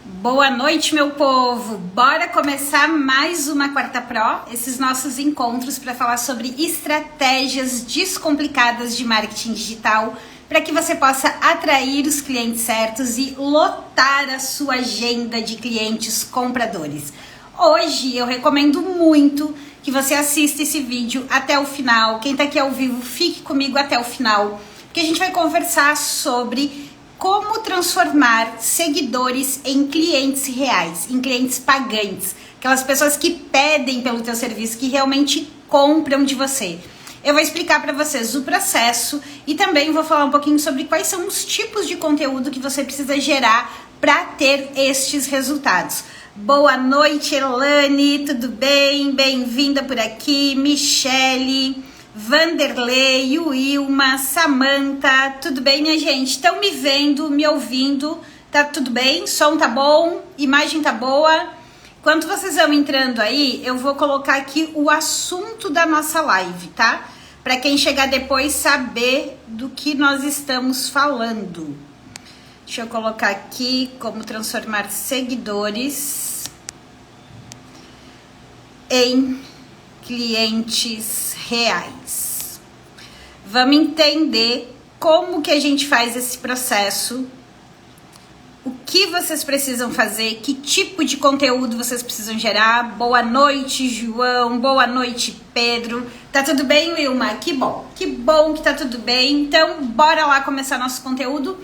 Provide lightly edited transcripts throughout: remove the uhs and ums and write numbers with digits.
Boa noite, meu povo! Bora começar mais uma Quarta Pro, esses nossos encontros para falar sobre estratégias descomplicadas de marketing digital para que você possa atrair os clientes certos e lotar a sua agenda de clientes compradores. Hoje eu recomendo muito que você assista esse vídeo até o final. Quem tá aqui ao vivo, fique comigo até o final, porque a gente vai conversar sobre como transformar seguidores em clientes reais, em clientes pagantes, aquelas pessoas que pedem pelo teu serviço, que realmente compram de você. Eu vou explicar para vocês o processo e também vou falar um pouquinho sobre quais são os tipos de conteúdo que você precisa gerar para ter estes resultados. Boa noite, Elane, tudo bem? Bem-vinda por aqui, Michele, Vanderlei, Wilma, Samantha, tudo bem, minha gente? Estão me vendo, me ouvindo? Tá tudo bem? Som tá bom? Imagem tá boa? Enquanto vocês vão entrando aí, eu vou colocar aqui o assunto da nossa live, tá? Para quem chegar depois saber do que nós estamos falando. Deixa eu colocar aqui como transformar seguidores em clientes reais. Vamos entender como que a gente faz esse processo, o que vocês precisam fazer, que tipo de conteúdo vocês precisam gerar. Boa noite, João, boa noite, Pedro. Tá tudo bem, Wilma? Que bom que tá tudo bem. Então, bora lá começar nosso conteúdo.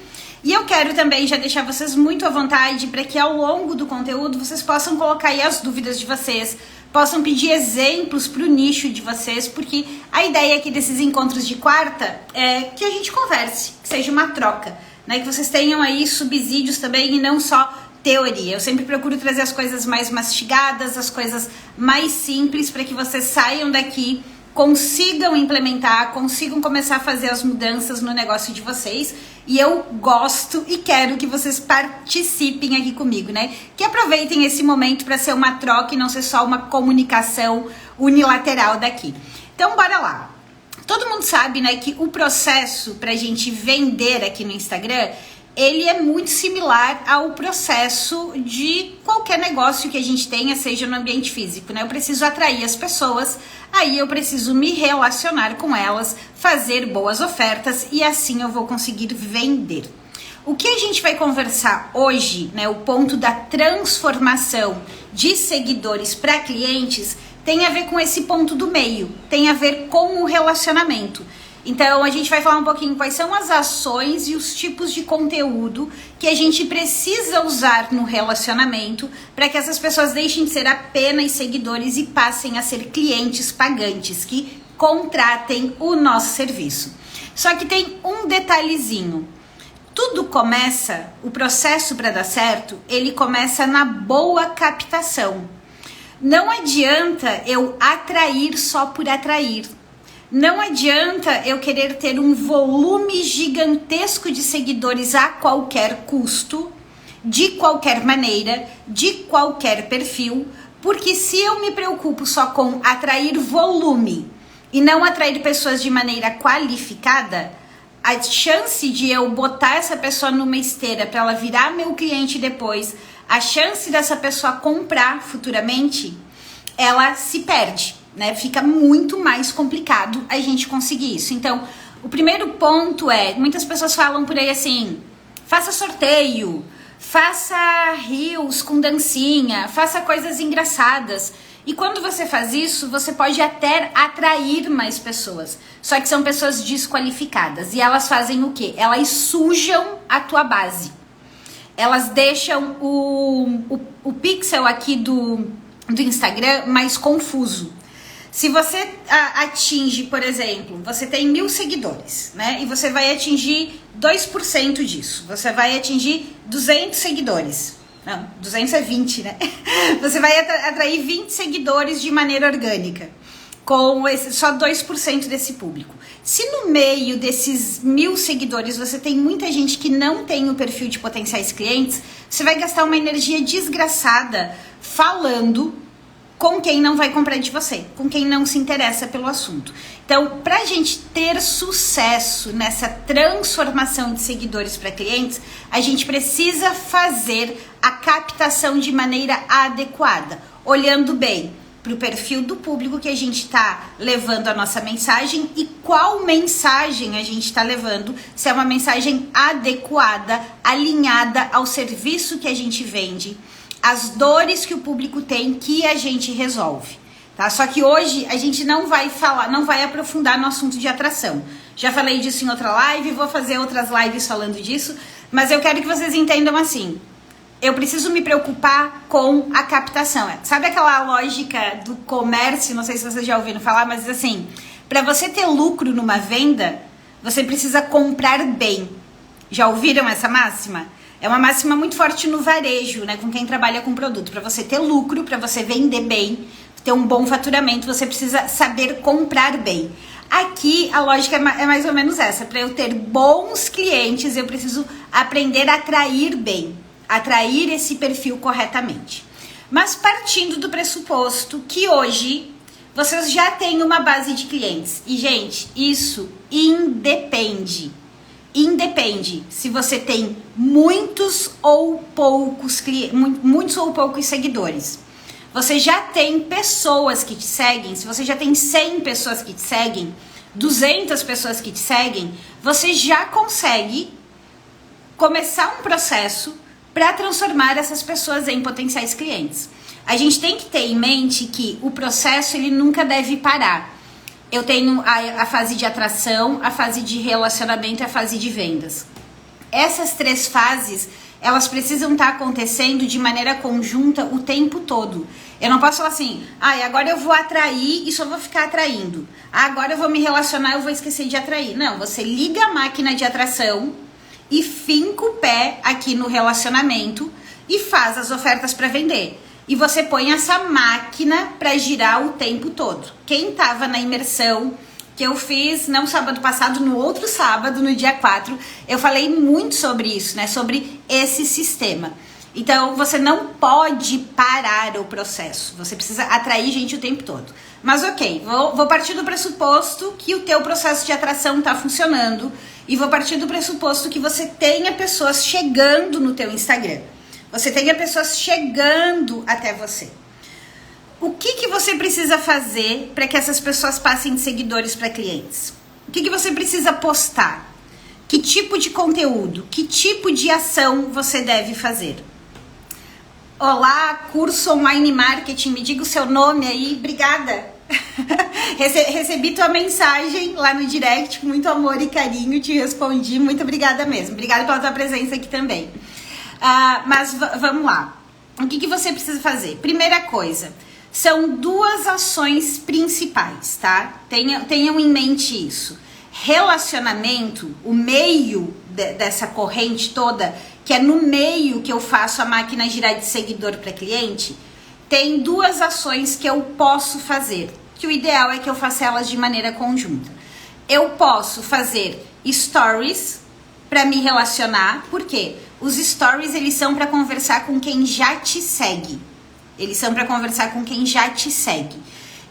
E eu quero também já deixar vocês muito à vontade para que ao longo do conteúdo vocês possam colocar aí as dúvidas de vocês, possam pedir exemplos para o nicho de vocês, porque a ideia aqui desses encontros de quarta é que a gente converse, que seja uma troca, né? Que vocês tenham aí subsídios também e não só teoria. Eu sempre procuro trazer as coisas mais mastigadas, as coisas mais simples, para que vocês saiam daqui, consigam implementar, consigam começar a fazer as mudanças no negócio de vocês. E eu gosto e quero que vocês participem aqui comigo, né? Que aproveitem esse momento para ser uma troca e não ser só uma comunicação unilateral daqui. Então, bora lá. Todo mundo sabe, né, que o processo para a gente vender aqui no Instagram, ele é muito similar ao processo de qualquer negócio que a gente tenha, seja no ambiente físico, né? Eu preciso atrair as pessoas, aí eu preciso me relacionar com elas, fazer boas ofertas e assim eu vou conseguir vender. O que a gente vai conversar hoje, né, o ponto da transformação de seguidores para clientes, tem a ver com esse ponto do meio, tem a ver com o relacionamento. Então, a gente vai falar um pouquinho quais são as ações e os tipos de conteúdo que a gente precisa usar no relacionamento para que essas pessoas deixem de ser apenas seguidores e passem a ser clientes pagantes, que contratem o nosso serviço. Só que tem um detalhezinho. Tudo começa, o processo para dar certo, ele começa na boa captação. Não adianta eu atrair só por atrair. Não adianta eu querer ter um volume gigantesco de seguidores a qualquer custo, de qualquer maneira, de qualquer perfil, porque se eu me preocupo só com atrair volume e não atrair pessoas de maneira qualificada, a chance de eu botar essa pessoa numa esteira para ela virar meu cliente depois, a chance dessa pessoa comprar futuramente, ela se perde. Né? Fica muito mais complicado a gente conseguir isso. Então, o primeiro ponto é, muitas pessoas falam por aí assim, faça sorteio, faça reels com dancinha, faça coisas engraçadas. E quando você faz isso, você pode até atrair mais pessoas. Só que são pessoas desqualificadas. E elas fazem o quê? Elas sujam a tua base. Elas deixam o pixel aqui do Instagram mais confuso. Se você atinge, por exemplo, você tem 1000 seguidores, né? E você vai atingir 2% disso. Você vai atingir 200 seguidores. Não, 200 é 20, né? Você vai atrair 20 seguidores de maneira orgânica, com só 2% desse público. Se no meio desses 1000 seguidores você tem muita gente que não tem o perfil de potenciais clientes, você vai gastar uma energia desgraçada falando com quem não vai comprar de você, com quem não se interessa pelo assunto. Então, para a gente ter sucesso nessa transformação de seguidores para clientes, a gente precisa fazer a captação de maneira adequada, olhando bem para o perfil do público que a gente está levando a nossa mensagem e qual mensagem a gente está levando, se é uma mensagem adequada, alinhada ao serviço que a gente vende, as dores que o público tem que a gente resolve, tá? Só que hoje a gente não vai falar, não vai aprofundar no assunto de atração. Já falei disso em outra live, vou fazer outras lives falando disso, mas eu quero que vocês entendam assim. Eu preciso me preocupar com a captação. Sabe aquela lógica do comércio? Não sei se vocês já ouviram falar, mas assim, para você ter lucro numa venda, você precisa comprar bem. Já ouviram essa máxima? É uma máxima muito forte no varejo, né? Com quem trabalha com produto. Para você ter lucro, para você vender bem, ter um bom faturamento, você precisa saber comprar bem. Aqui a lógica é mais ou menos essa. Para eu ter bons clientes, eu preciso aprender a atrair bem. Atrair esse perfil corretamente. Mas partindo do pressuposto que hoje vocês já têm uma base de clientes. E, gente, isso independe se você tem muitos ou poucos seguidores. Você já tem pessoas que te seguem, se você já tem 100 pessoas que te seguem, 200 pessoas que te seguem, você já consegue começar um processo para transformar essas pessoas em potenciais clientes. A gente tem que ter em mente que o processo ele nunca deve parar. Eu tenho a fase de atração, a fase de relacionamento e a fase de vendas. Essas 3 fases, elas precisam estar acontecendo de maneira conjunta o tempo todo. Eu não posso falar assim, agora eu vou atrair e só vou ficar atraindo. Agora eu vou me relacionar e eu vou esquecer de atrair. Não, você liga a máquina de atração e finca o pé aqui no relacionamento e faz as ofertas para vender. E você põe essa máquina para girar o tempo todo. Quem estava na imersão que eu fiz, não sábado passado, no outro sábado, no dia 4, eu falei muito sobre isso, né? Sobre esse sistema. Então, você não pode parar o processo. Você precisa atrair gente o tempo todo. Mas ok, vou partir do pressuposto que o teu processo de atração está funcionando e vou partir do pressuposto que você tenha pessoas chegando no teu Instagram. Você tenha pessoas chegando até você. O que você precisa fazer para que essas pessoas passem de seguidores para clientes? O que você precisa postar? Que tipo de conteúdo? Que tipo de ação você deve fazer? Olá, curso online marketing, me diga o seu nome aí, obrigada. Recebi tua mensagem lá no direct com muito amor e carinho, te respondi, muito obrigada mesmo. Obrigada pela tua presença aqui também. Mas vamos lá. O que você precisa fazer? Primeira coisa, são 2 ações principais, tá? Tenham em mente isso. Relacionamento, o meio dessa corrente toda, que é no meio que eu faço a máquina girar de seguidor para cliente, tem 2 ações que eu posso fazer, que o ideal é que eu faça elas de maneira conjunta. Eu posso fazer stories para me relacionar, por quê? Os stories, eles são para conversar com quem já te segue. Eles são para conversar com quem já te segue.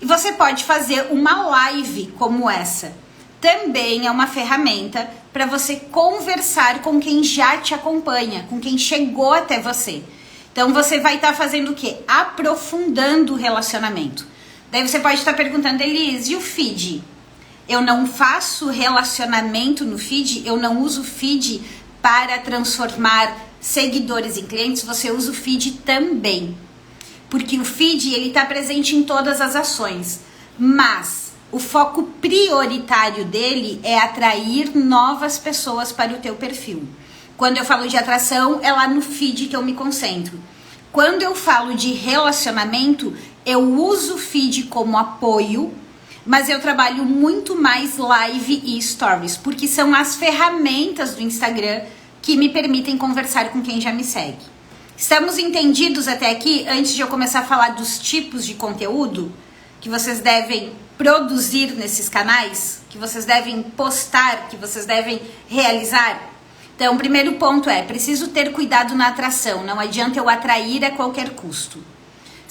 E você pode fazer uma live como essa. Também é uma ferramenta para você conversar com quem já te acompanha, com quem chegou até você. Então você vai estar fazendo o quê? Aprofundando o relacionamento. Daí você pode estar perguntando, Elis, e o feed? Eu não faço relacionamento no feed, eu não uso feed para transformar seguidores em clientes, você usa o feed também. Porque o feed, ele está presente em todas as ações, mas o foco prioritário dele é atrair novas pessoas para o teu perfil. Quando eu falo de atração, é lá no feed que eu me concentro. Quando eu falo de relacionamento, eu uso o feed como apoio, mas eu trabalho muito mais live e stories, porque são as ferramentas do Instagram que me permitem conversar com quem já me segue. Estamos entendidos até aqui? Antes de eu começar a falar dos tipos de conteúdo que vocês devem produzir nesses canais, que vocês devem postar, que vocês devem realizar? Então, o primeiro ponto é, preciso ter cuidado na atração, não adianta eu atrair a qualquer custo.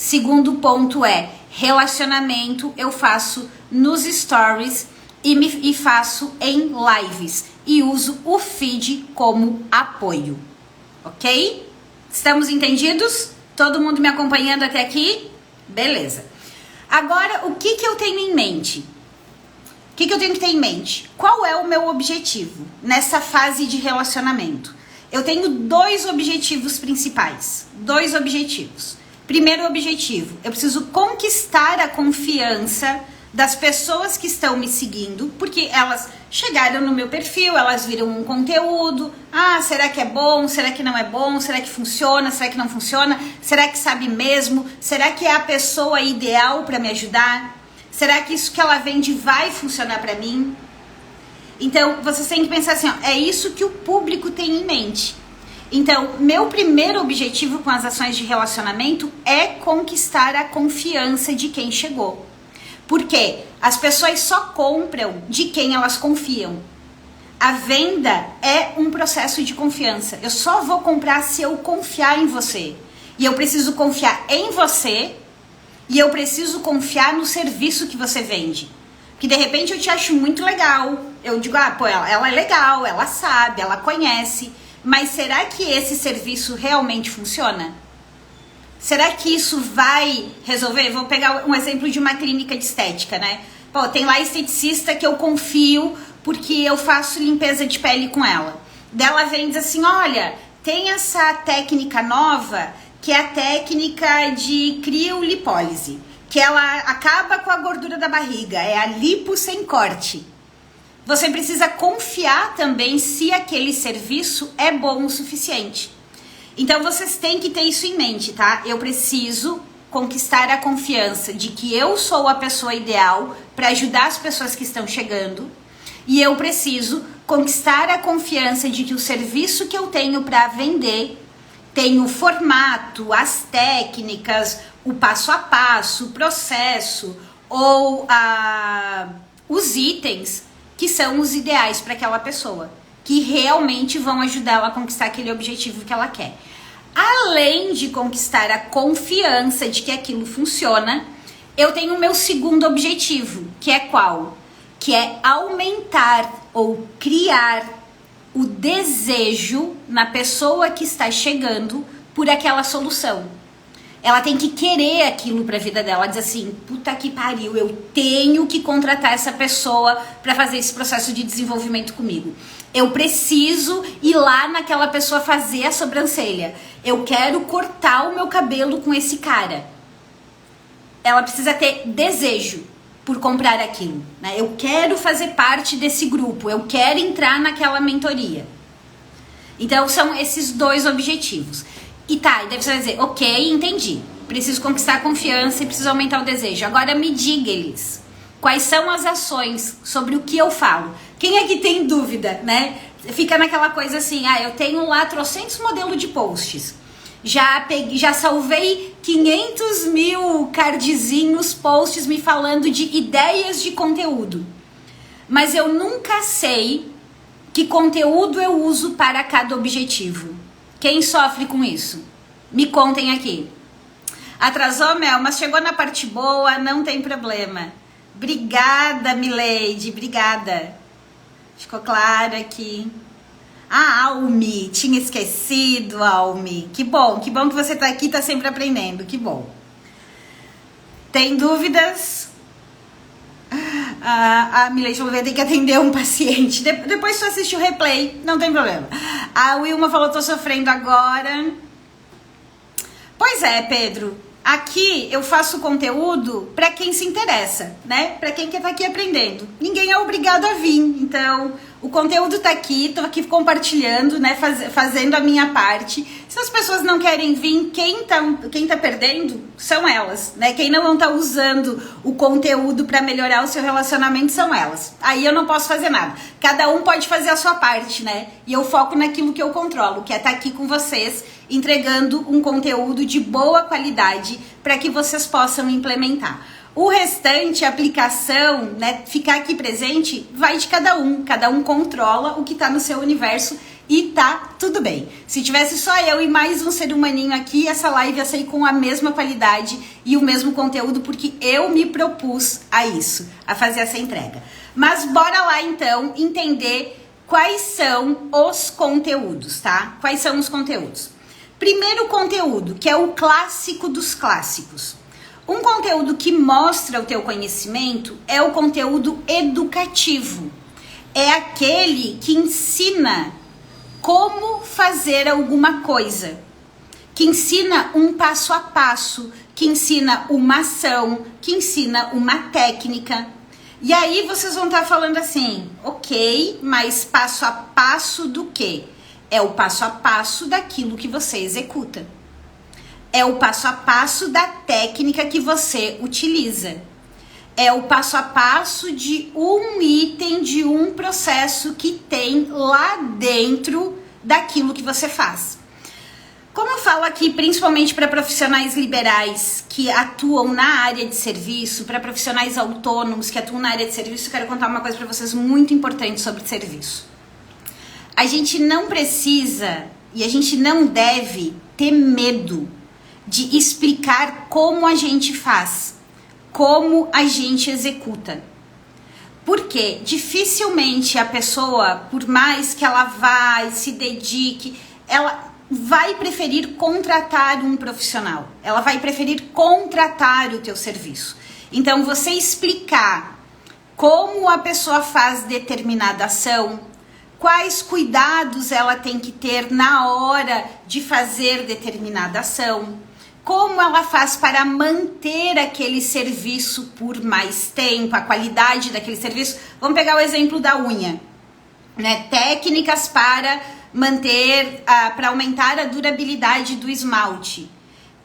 Segundo ponto é relacionamento, eu faço nos stories e faço em lives e uso o feed como apoio, ok? Estamos entendidos? Todo mundo me acompanhando até aqui? Beleza. Agora, o que eu tenho em mente? O que eu tenho que ter em mente? Qual é o meu objetivo nessa fase de relacionamento? Eu tenho 2 objetivos principais. 2 objetivos. Primeiro objetivo, eu preciso conquistar a confiança das pessoas que estão me seguindo, porque elas chegaram no meu perfil, elas viram um conteúdo. Ah, será que é bom? Será que não é bom? Será que funciona? Será que não funciona? Será que sabe mesmo? Será que é a pessoa ideal para me ajudar? Será que isso que ela vende vai funcionar para mim? Então, vocês têm que pensar assim, ó, é isso que o público tem em mente. Então, meu primeiro objetivo com as ações de relacionamento é conquistar a confiança de quem chegou. Porque as pessoas só compram de quem elas confiam. A venda é um processo de confiança. Eu só vou comprar se eu confiar em você. E eu preciso confiar em você e eu preciso confiar no serviço que você vende. Que de repente eu te acho muito legal. Eu digo, pô, ela é legal, ela sabe, ela conhece. Mas será que esse serviço realmente funciona? Será que isso vai resolver? Vou pegar um exemplo de uma clínica de estética, né? Pô, tem lá esteticista que eu confio porque eu faço limpeza de pele com ela. Dela vem e diz assim, olha, tem essa técnica nova que é a técnica de criolipólise, que ela acaba com a gordura da barriga, é a lipo sem corte. Você precisa confiar também se aquele serviço é bom o suficiente. Então, vocês têm que ter isso em mente, tá? Eu preciso conquistar a confiança de que eu sou a pessoa ideal para ajudar as pessoas que estão chegando. E eu preciso conquistar a confiança de que o serviço que eu tenho para vender tem o formato, as técnicas, o passo a passo, o processo ou os itens que são os ideais para aquela pessoa, que realmente vão ajudar ela a conquistar aquele objetivo que ela quer. Além de conquistar a confiança de que aquilo funciona, eu tenho o meu segundo objetivo, que é qual? Que é aumentar ou criar o desejo na pessoa que está chegando por aquela solução. Ela tem que querer aquilo pra vida dela, diz assim, puta que pariu, eu tenho que contratar essa pessoa pra fazer esse processo de desenvolvimento comigo. Eu preciso ir lá naquela pessoa fazer a sobrancelha. Eu quero cortar o meu cabelo com esse cara. Ela precisa ter desejo por comprar aquilo, né? Eu quero fazer parte desse grupo, eu quero entrar naquela mentoria. Então são esses 2 objetivos. E tá, e daí você vai dizer, ok, entendi. Preciso conquistar a confiança e preciso aumentar o desejo. Agora me diga-lhes quais são as ações sobre o que eu falo. Quem é que tem dúvida, né? Fica naquela coisa assim, eu tenho lá 300 modelos de posts. Já salvei 500 mil cardzinhos, posts me falando de ideias de conteúdo. Mas eu nunca sei que conteúdo eu uso para cada objetivo. Quem sofre com isso? Me contem aqui. Atrasou, Mel, mas chegou na parte boa, não tem problema. Obrigada, Mileide, obrigada. Ficou claro aqui. Almi, tinha esquecido, Almi. Que bom que você tá aqui, tá sempre aprendendo, que bom. Tem dúvidas? A Mileide falou que tem que atender um paciente. Depois tu assiste o replay, não tem problema. A Wilma falou, tô sofrendo agora. Pois é, Pedro. Aqui eu faço conteúdo para quem se interessa, né? Para quem quer estar aqui aprendendo. Ninguém é obrigado a vir. Então, o conteúdo tá aqui, tô aqui compartilhando, né? Fazendo a minha parte. Se as pessoas não querem vir, quem tá perdendo são elas, né? Quem não tá usando o conteúdo para melhorar o seu relacionamento são elas. Aí eu não posso fazer nada. Cada um pode fazer a sua parte, né? E eu foco naquilo que eu controlo, que é estar aqui com vocês, entregando um conteúdo de boa qualidade para que vocês possam implementar. O restante, a aplicação, né, ficar aqui presente, vai de cada um. Cada um controla o que está no seu universo e tá tudo bem. Se tivesse só eu e mais um ser humaninho aqui, essa live ia sair com a mesma qualidade e o mesmo conteúdo, porque eu me propus a isso, a fazer essa entrega. Mas bora lá então entender quais são os conteúdos, tá? Quais são os conteúdos? Primeiro conteúdo, que é o clássico dos clássicos. Um conteúdo que mostra o teu conhecimento é o conteúdo educativo. É aquele que ensina como fazer alguma coisa, que ensina um passo a passo, que ensina uma ação, que ensina uma técnica. E aí vocês vão estar falando assim, ok, mas passo a passo do quê? É o passo a passo daquilo que você executa. É o passo a passo da técnica que você utiliza. É o passo a passo de um item, de um processo que tem lá dentro daquilo que você faz. Como eu falo aqui, principalmente para profissionais liberais que atuam na área de serviço, para profissionais autônomos que atuam na área de serviço, eu quero contar uma coisa para vocês muito importante sobre serviço. A gente não precisa e a gente não deve ter medo de explicar como a gente faz, como a gente executa. Porque dificilmente a pessoa, por mais que ela vai, se dedique, ela vai preferir contratar um profissional. Ela vai preferir contratar o teu serviço. Então, você explicar como a pessoa faz determinada ação, quais cuidados ela tem que ter na hora de fazer determinada ação, como ela faz para manter aquele serviço por mais tempo, a qualidade daquele serviço. Vamos pegar o exemplo da unha, né? Técnicas para manter, para aumentar a durabilidade do esmalte.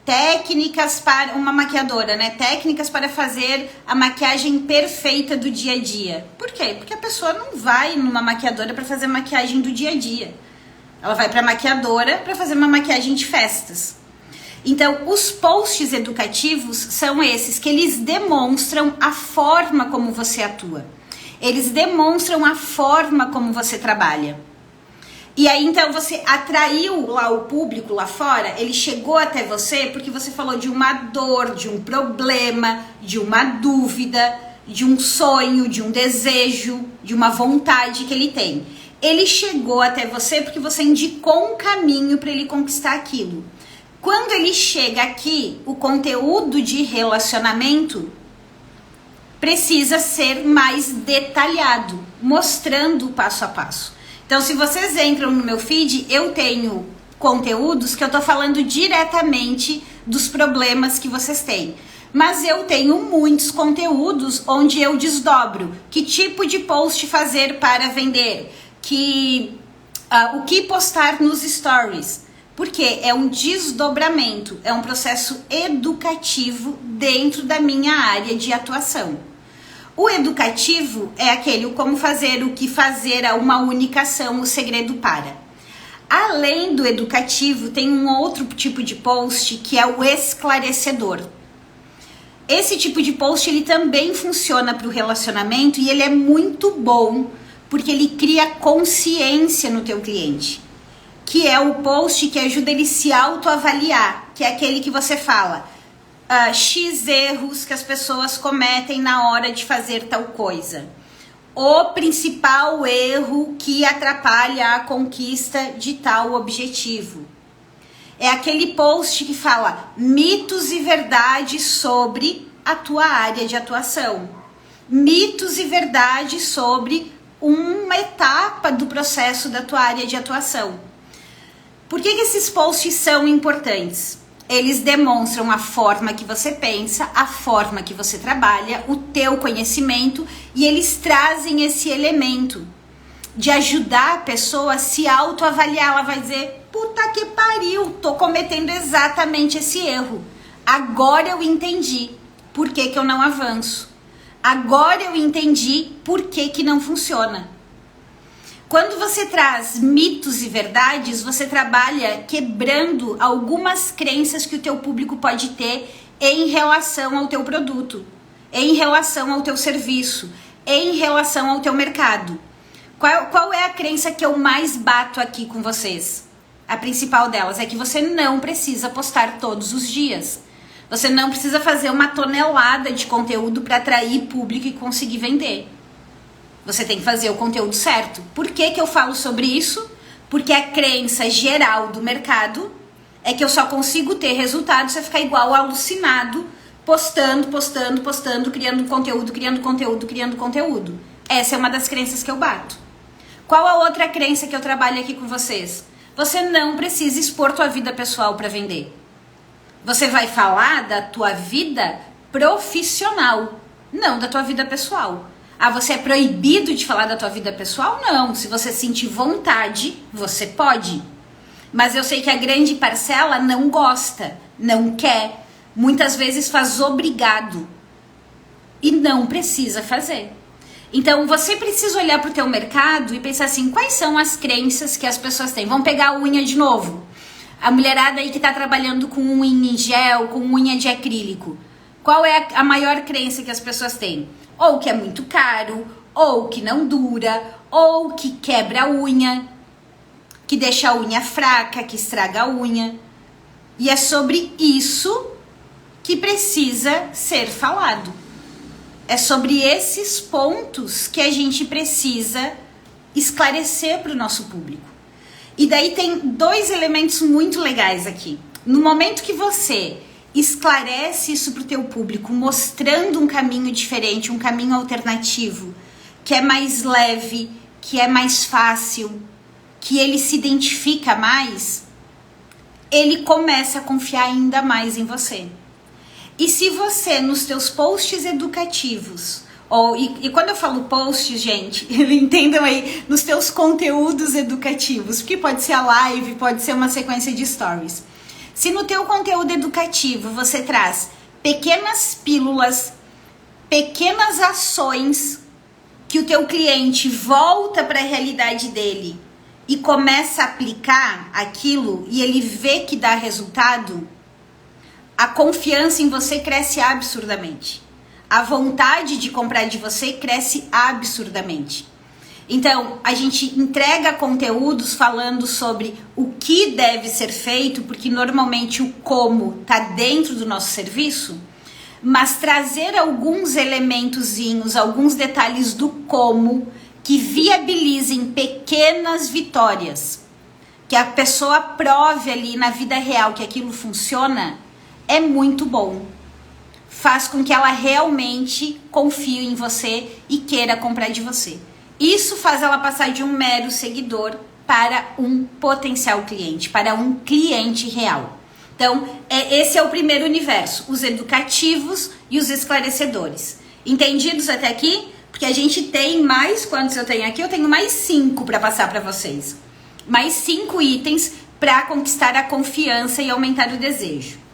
Técnicas para uma maquiadora, né? Técnicas para fazer a maquiagem perfeita do dia a dia. Por quê? Porque a pessoa não vai numa maquiadora para fazer maquiagem do dia a dia. Ela vai para a maquiadora para fazer uma maquiagem de festas. Então, os posts educativos são esses que eles demonstram a forma como você atua. Eles demonstram a forma como você trabalha. E aí, então, você atraiu lá o público lá fora, ele chegou até você porque você falou de uma dor, de um problema, de uma dúvida, de um sonho, de um desejo, de uma vontade que ele tem. Ele chegou até você porque você indicou um caminho para ele conquistar aquilo. Quando ele chega aqui, o conteúdo de relacionamento precisa ser mais detalhado, mostrando o passo a passo. Então, se vocês entram no meu feed, eu tenho conteúdos que eu tô falando diretamente dos problemas que vocês têm. Mas eu tenho muitos conteúdos onde eu desdobro que tipo de post fazer para vender, o que postar nos stories. Porque é um desdobramento, é um processo educativo dentro da minha área de atuação. O educativo é aquele, o como fazer, o que fazer, uma única ação, o segredo para. Além do educativo, tem um outro tipo de post que é o esclarecedor. Esse tipo de post ele também funciona para o relacionamento e ele é muito bom porque ele cria consciência no teu cliente. Que é o post que ajuda ele se autoavaliar, que é aquele que você fala... X erros que as pessoas cometem na hora de fazer tal coisa. O principal erro que atrapalha a conquista de tal objetivo. É aquele post que fala mitos e verdades sobre a tua área de atuação. Mitos e verdades sobre uma etapa do processo da tua área de atuação. Por que esses posts são importantes? Eles demonstram a forma que você pensa, a forma que você trabalha, o teu conhecimento e eles trazem esse elemento de ajudar a pessoa a se autoavaliar. Ela vai dizer, puta que pariu, tô cometendo exatamente esse erro. Agora eu entendi por que eu não avanço. Agora eu entendi por que não funciona. Quando você traz mitos e verdades, você trabalha quebrando algumas crenças que o teu público pode ter em relação ao teu produto, em relação ao teu serviço, em relação ao teu mercado. Qual é a crença que eu mais bato aqui com vocês? A principal delas é que você não precisa postar todos os dias. Você não precisa fazer uma tonelada de conteúdo para atrair público e conseguir vender. Você tem que fazer o conteúdo certo. Por que que eu falo sobre isso? Porque a crença geral do mercado é que eu só consigo ter resultado se eu ficar igual alucinado, postando, criando conteúdo. Essa é uma das crenças que eu bato. Qual a outra crença que eu trabalho aqui com vocês? Você não precisa expor tua vida pessoal para vender. Você vai falar da tua vida profissional, não da tua vida pessoal. Ah, você é proibido de falar da tua vida pessoal? Não. Se você sentir vontade, você pode. Mas eu sei que a grande parcela não gosta, não quer. Muitas vezes faz obrigado. E não precisa fazer. Então, você precisa olhar para o teu mercado e pensar assim, quais são as crenças que as pessoas têm? Vamos pegar a unha de novo. A mulherada aí que está trabalhando com unha em gel, com unha de acrílico. Qual é a maior crença que as pessoas têm? Ou que é muito caro, ou que não dura, ou que quebra a unha, que deixa a unha fraca, que estraga a unha. E é sobre isso que precisa ser falado. É sobre esses pontos que a gente precisa esclarecer para o nosso público. E daí tem dois elementos muito legais aqui. No momento que você esclarece isso para o teu público, mostrando um caminho diferente, um caminho alternativo, que é mais leve, que é mais fácil, que ele se identifica mais, ele começa a confiar ainda mais em você. E se você, nos teus posts educativos, e quando eu falo posts, gente, entendam aí, nos teus conteúdos educativos, porque pode ser a live, pode ser uma sequência de stories. Se no teu conteúdo educativo você traz pequenas pílulas, pequenas ações que o teu cliente volta para a realidade dele e começa a aplicar aquilo e ele vê que dá resultado, a confiança em você cresce absurdamente. A vontade de comprar de você cresce absurdamente. Então, a gente entrega conteúdos falando sobre o que deve ser feito, porque normalmente o como está dentro do nosso serviço, mas trazer alguns elementozinhos, alguns detalhes do como que viabilizem pequenas vitórias, que a pessoa prove ali na vida real que aquilo funciona, é muito bom. Faz com que ela realmente confie em você e queira comprar de você. Isso faz ela passar de um mero seguidor para um potencial cliente, para um cliente real. Então, esse é o primeiro universo, os educativos e os esclarecedores. Entendidos até aqui? Porque a gente tem mais, quantos eu tenho aqui? Eu tenho mais 5 para passar para vocês. Mais 5 itens para conquistar a confiança e aumentar o desejo.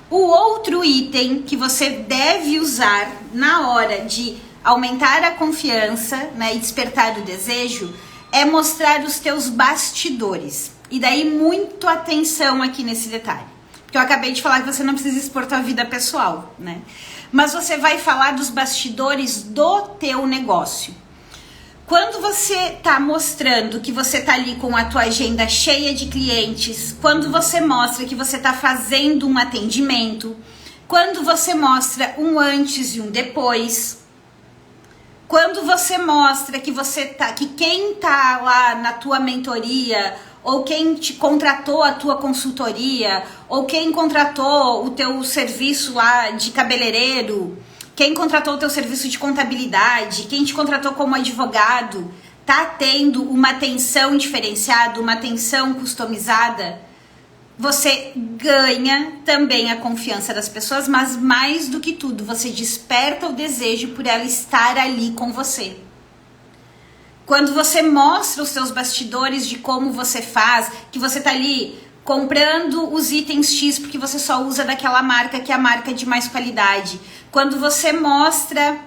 O outro item que você deve usar na hora de aumentar a confiança, né, e despertar o desejo, é mostrar os teus bastidores. E daí, muito atenção aqui nesse detalhe. Porque eu acabei de falar que você não precisa expor tua vida pessoal, né? Mas você vai falar dos bastidores do teu negócio. Quando você tá mostrando que você tá ali com a tua agenda cheia de clientes, quando você mostra que você tá fazendo um atendimento, quando você mostra um antes e um depois, quando você mostra que que quem tá lá na tua mentoria, ou quem te contratou a tua consultoria, ou quem contratou o teu serviço lá de cabeleireiro, quem contratou o teu serviço de contabilidade, quem te contratou como advogado, tá tendo uma atenção diferenciada, uma atenção customizada, você ganha também a confiança das pessoas, mas mais do que tudo, você desperta o desejo por ela estar ali com você. Quando você mostra os seus bastidores de como você faz, que você tá ali comprando os itens X porque você só usa daquela marca que é a marca de mais qualidade. Quando você mostra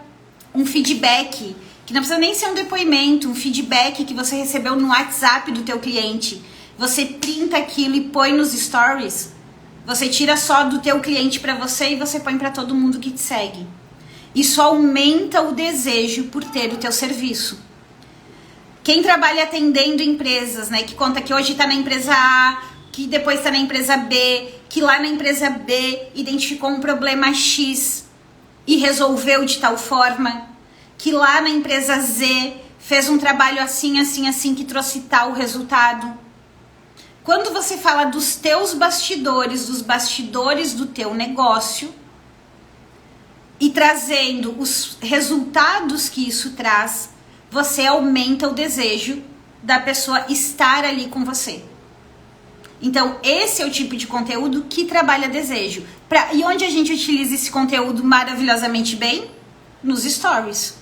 um feedback, que não precisa nem ser um depoimento, um feedback que você recebeu no WhatsApp do teu cliente, você printa aquilo e põe nos stories, você tira só do teu cliente para você e você põe para todo mundo que te segue. Isso aumenta o desejo por ter o teu serviço. Quem trabalha atendendo empresas, né? Que conta que hoje tá na empresa A, que depois tá na empresa B, que lá na empresa B identificou um problema X e resolveu de tal forma, que lá na empresa Z fez um trabalho assim, assim, assim, que trouxe tal resultado. Quando você fala dos teus bastidores, dos bastidores do teu negócio, e trazendo os resultados que isso traz, você aumenta o desejo da pessoa estar ali com você. Então, esse é o tipo de conteúdo que trabalha desejo. E onde a gente utiliza esse conteúdo maravilhosamente bem? Nos stories.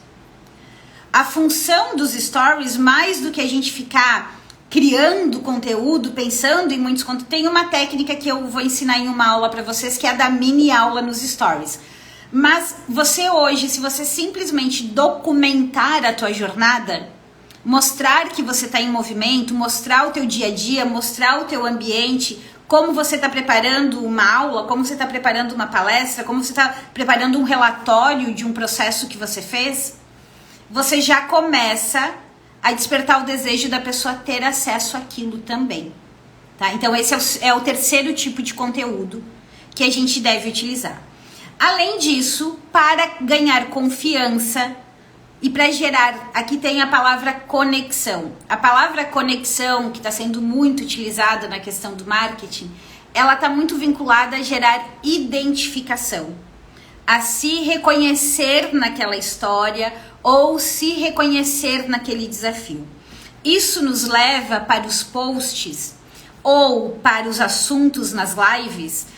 A função dos stories, mais do que a gente ficar criando conteúdo, pensando em muitos conteúdos, tem uma técnica que eu vou ensinar em uma aula para vocês, que é a da mini aula nos stories. Mas você hoje, se você simplesmente documentar a tua jornada, mostrar que você está em movimento, mostrar o teu dia a dia, mostrar o teu ambiente, como você está preparando uma aula, como você está preparando uma palestra, como você está preparando um relatório de um processo que você fez, você já começa a despertar o desejo da pessoa ter acesso àquilo também. Tá? Então esse é o terceiro tipo de conteúdo que a gente deve utilizar. Além disso, para ganhar confiança e para gerar, aqui tem a palavra conexão. A palavra conexão, que está sendo muito utilizada na questão do marketing, ela está muito vinculada a gerar identificação, a se reconhecer naquela história ou se reconhecer naquele desafio. Isso nos leva para os posts ou para os assuntos nas lives,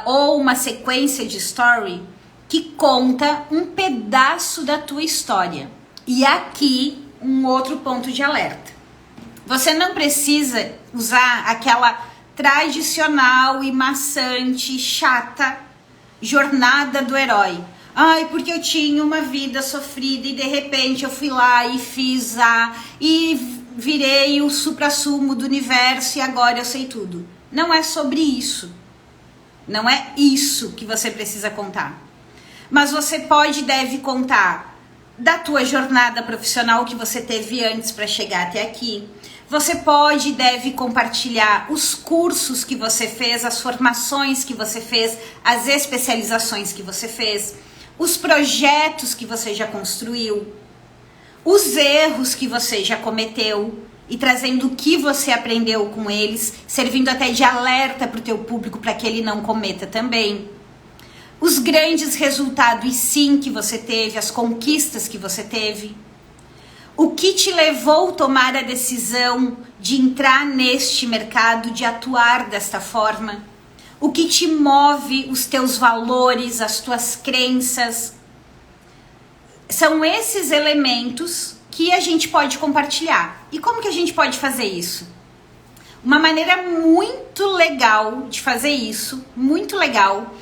ou uma sequência de story que conta um pedaço da tua história. E aqui um outro ponto de alerta. Você não precisa usar aquela tradicional e maçante, chata jornada do herói. Ai, porque eu tinha uma vida sofrida e de repente eu fui lá e fiz e virei o suprassumo do universo e agora eu sei tudo. Não é sobre isso. Não é isso que você precisa contar. Mas você pode e deve contar da tua jornada profissional que você teve antes para chegar até aqui. Você pode e deve compartilhar os cursos que você fez, as formações que você fez, as especializações que você fez, os projetos que você já construiu, os erros que você já cometeu e trazendo o que você aprendeu com eles, servindo até de alerta para o teu público para que ele não cometa também. Os grandes resultados, sim, que você teve, as conquistas que você teve. O que te levou a tomar a decisão de entrar neste mercado, de atuar desta forma? O que te move, os teus valores, as tuas crenças? São esses elementos que a gente pode compartilhar. E como que a gente pode fazer isso? Uma maneira muito legal de fazer isso, muito legal,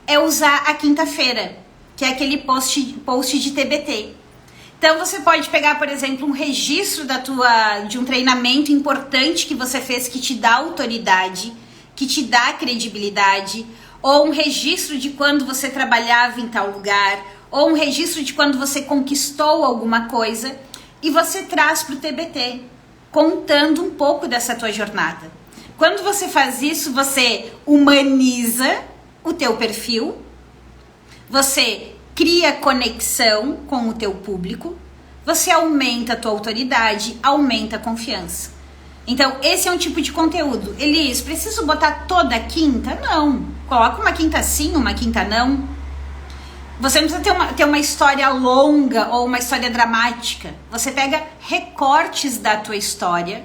é usar a quinta-feira, que é aquele post de TBT. Então você pode pegar, por exemplo, um registro de um treinamento importante que você fez que te dá autoridade, que te dá credibilidade, ou um registro de quando você trabalhava em tal lugar, ou um registro de quando você conquistou alguma coisa, e você traz para o TBT, contando um pouco dessa tua jornada. Quando você faz isso, você humaniza o teu perfil, você cria conexão com o teu público, você aumenta a tua autoridade, aumenta a confiança. Então, esse é um tipo de conteúdo. Elis, preciso botar toda quinta? Não. Coloca uma quinta sim, uma quinta não. Você não precisa ter uma história longa ou uma história dramática. Você pega recortes da tua história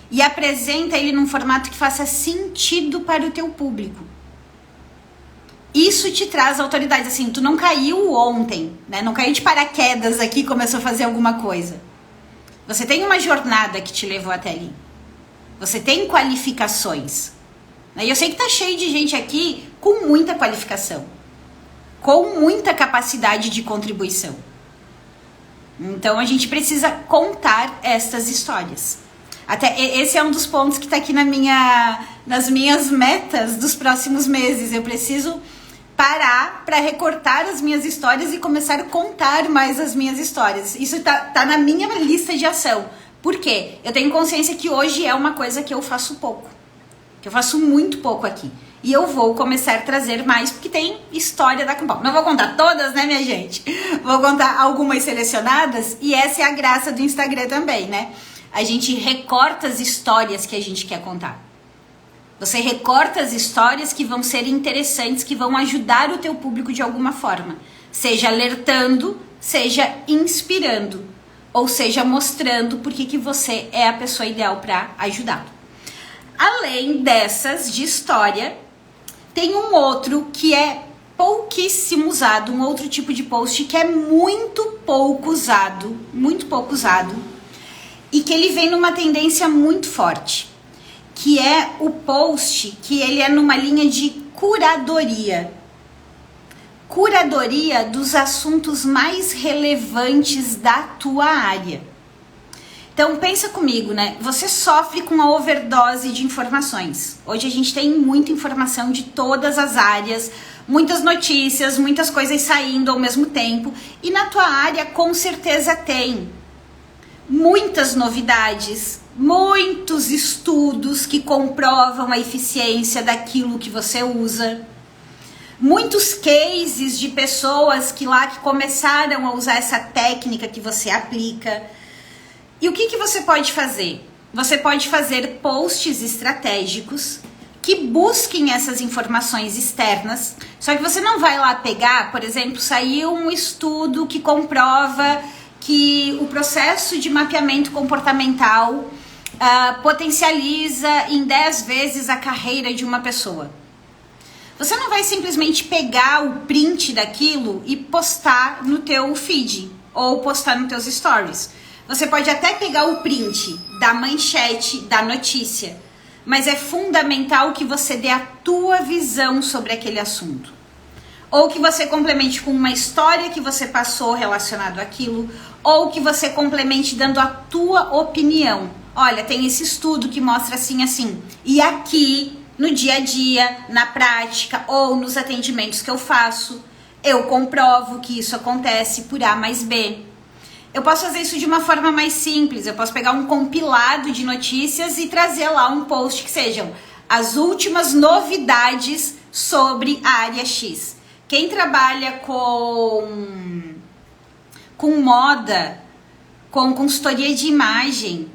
e apresenta ele num formato que faça sentido para o teu público. Isso te traz autoridade, assim, tu não caiu ontem, né? Não caiu de paraquedas aqui e começou a fazer alguma coisa. Você tem uma jornada que te levou até ali. Você tem qualificações. E eu sei que tá cheio de gente aqui com muita qualificação, com muita capacidade de contribuição. Então a gente precisa contar estas histórias. Até esse é um dos pontos que tá aqui nas minhas metas dos próximos meses. Eu preciso parar para recortar as minhas histórias e começar a contar mais as minhas histórias. Isso tá na minha lista de ação. Por quê? Eu tenho consciência que hoje é uma coisa que eu faço pouco. Que eu faço muito pouco aqui. E eu vou começar a trazer mais, porque tem história da Bom, não vou contar todas, né, minha gente? Vou contar algumas selecionadas, e essa é a graça do Instagram também, né? A gente recorta as histórias que a gente quer contar. Você recorta as histórias que vão ser interessantes, que vão ajudar o teu público de alguma forma. Seja alertando, seja inspirando, ou seja mostrando por que você é a pessoa ideal para ajudar. Além dessas de história, tem um outro que é pouquíssimo usado, um outro tipo de post que é muito pouco usado, e que ele vem numa tendência muito forte, que é o post que ele é numa linha de curadoria. Curadoria dos assuntos mais relevantes da tua área. Então pensa comigo, né? Você sofre com a overdose de informações. Hoje a gente tem muita informação de todas as áreas, muitas notícias, muitas coisas saindo ao mesmo tempo. E na tua área com certeza tem muitas novidades, muitos estudos que comprovam a eficiência daquilo que você usa. Muitos cases de pessoas que começaram a usar essa técnica que você aplica. E o que você pode fazer? Você pode fazer posts estratégicos que busquem essas informações externas, só que você não vai lá pegar, por exemplo, saiu um estudo que comprova que o processo de mapeamento comportamental potencializa em 10 vezes a carreira de uma pessoa. Você não vai simplesmente pegar o print daquilo e postar no teu feed ou postar nos teus stories. Você pode até pegar o print da manchete da notícia, mas é fundamental que você dê a tua visão sobre aquele assunto. Ou que você complemente com uma história que você passou relacionado àquilo, ou que você complemente dando a tua opinião. Olha, tem esse estudo que mostra assim, assim. E aqui, no dia a dia, na prática, ou nos atendimentos que eu faço, eu comprovo que isso acontece por A mais B. Eu posso fazer isso de uma forma mais simples. Eu posso pegar um compilado de notícias e trazer lá um post que sejam as últimas novidades sobre a área X. Quem trabalha com moda, com consultoria de imagem,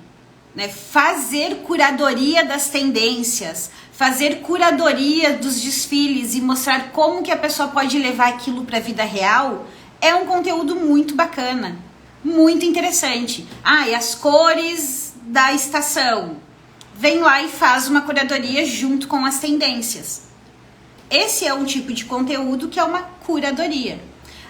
né, fazer curadoria das tendências, fazer curadoria dos desfiles e mostrar como que a pessoa pode levar aquilo para a vida real, é um conteúdo muito bacana. Muito interessante. E as cores da estação. Vem lá e faz uma curadoria junto com as tendências. Esse é um tipo de conteúdo que é uma curadoria.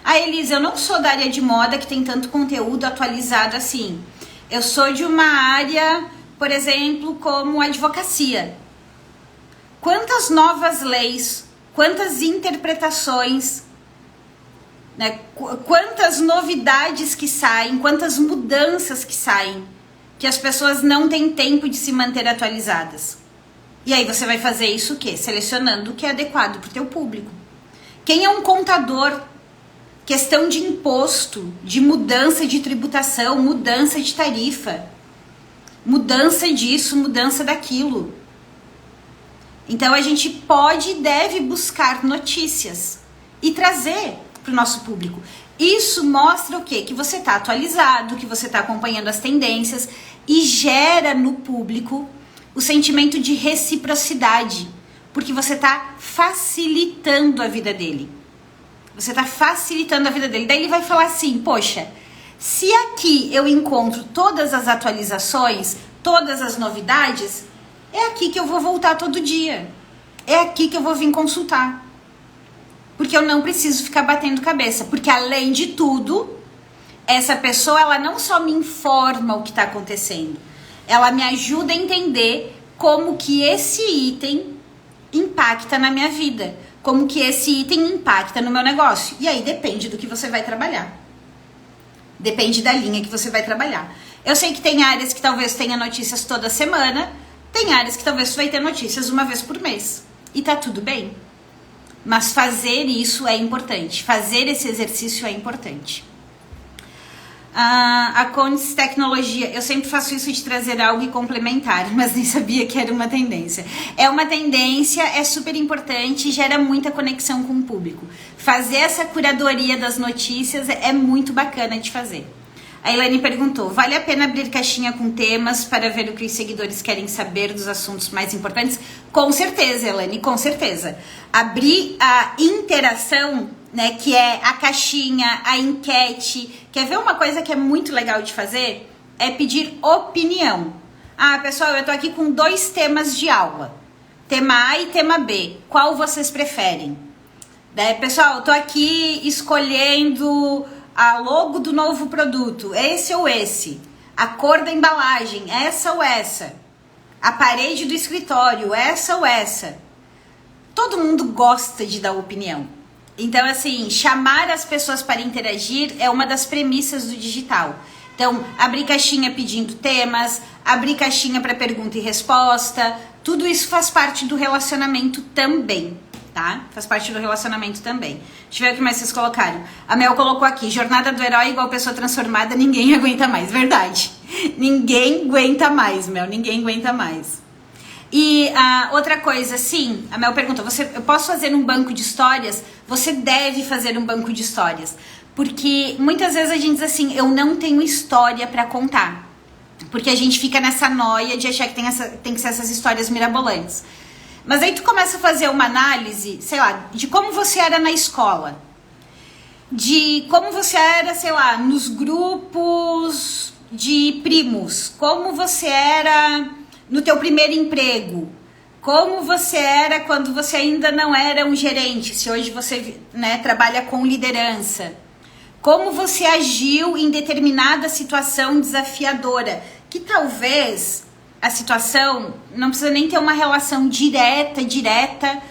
Elisa, eu não sou da área de moda que tem tanto conteúdo atualizado assim. Eu sou de uma área, por exemplo, como advocacia. Quantas novas leis, quantas interpretações, né? Quantas novidades que saem, quantas mudanças que saem, que as pessoas não têm tempo de se manter atualizadas. E aí você vai fazer isso o quê? Selecionando o que é adequado para o teu público. Quem é um contador? Questão de imposto, de mudança de tributação, mudança de tarifa, mudança disso, mudança daquilo. Então a gente pode e deve buscar notícias e trazer para o nosso público. Isso mostra o quê? Que você está atualizado, que você está acompanhando as tendências e gera no público o sentimento de reciprocidade, porque você está facilitando a vida dele. Você está facilitando a vida dele. Daí ele vai falar assim, poxa, se aqui eu encontro todas as atualizações, todas as novidades, é aqui que eu vou voltar todo dia. É aqui que eu vou vir consultar. Porque eu não preciso ficar batendo cabeça. Porque além de tudo, essa pessoa, ela não só me informa o que está acontecendo. Ela me ajuda a entender como que esse item impacta na minha vida. Como que esse item impacta no meu negócio. E aí depende do que você vai trabalhar. Depende da linha que você vai trabalhar. Eu sei que tem áreas que talvez tenha notícias toda semana. Tem áreas que talvez você vai ter notícias uma vez por mês. E tá tudo bem. Mas fazer isso é importante, fazer esse exercício é importante. A Contes Tecnologia, eu sempre faço isso de trazer algo e complementar, mas nem sabia que era uma tendência. É uma tendência, é super importante, gera muita conexão com o público. Fazer essa curadoria das notícias é muito bacana de fazer. A Elaine perguntou, vale a pena abrir caixinha com temas para ver o que os seguidores querem saber dos assuntos mais importantes? Com certeza, Elaine, com certeza. Abrir a interação, né, que é a caixinha, a enquete. Quer ver uma coisa que é muito legal de fazer? É pedir opinião. Ah, pessoal, eu tô aqui com 2 temas de aula. Tema A e tema B. Qual vocês preferem? Pessoal, eu tô aqui escolhendo a logo do novo produto, esse ou esse. A cor da embalagem, essa ou essa. A parede do escritório, essa ou essa. Todo mundo gosta de dar opinião. Então, assim, chamar as pessoas para interagir é uma das premissas do digital. Então, abrir caixinha pedindo temas, abrir caixinha para pergunta e resposta, tudo isso faz parte do relacionamento também, tá? Faz parte do relacionamento também. Deixa eu ver o que mais vocês colocaram. A Mel colocou aqui, jornada do herói igual pessoa transformada, ninguém aguenta mais. Verdade. Ninguém aguenta mais, Mel, ninguém aguenta mais. E outra coisa, sim, a Mel perguntou, eu posso fazer um banco de histórias? Você deve fazer um banco de histórias. Porque muitas vezes a gente diz assim, eu não tenho história para contar. Porque a gente fica nessa noia de achar que tem que ser essas histórias mirabolantes. Mas aí tu começa a fazer uma análise, sei lá, de como você era na escola. De como você era, sei lá, nos grupos de primos. Como você era no teu primeiro emprego. Como você era quando você ainda não era um gerente, se hoje você, né, trabalha com liderança. Como você agiu em determinada situação desafiadora, que talvez a situação não precisa nem ter uma relação direta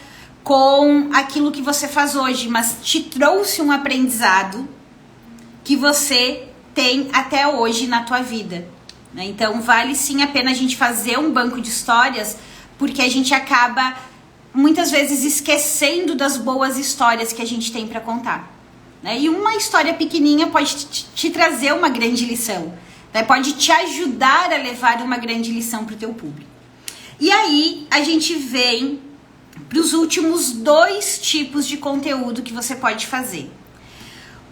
com aquilo que você faz hoje, mas te trouxe um aprendizado que você tem até hoje na tua vida. Né? Então vale sim a pena a gente fazer um banco de histórias, porque a gente acaba muitas vezes esquecendo das boas histórias que a gente tem para contar. Né? E uma história pequenininha pode te trazer uma grande lição. Né? Pode te ajudar a levar uma grande lição para o teu público. E aí a gente vem para os últimos 2 tipos de conteúdo que você pode fazer.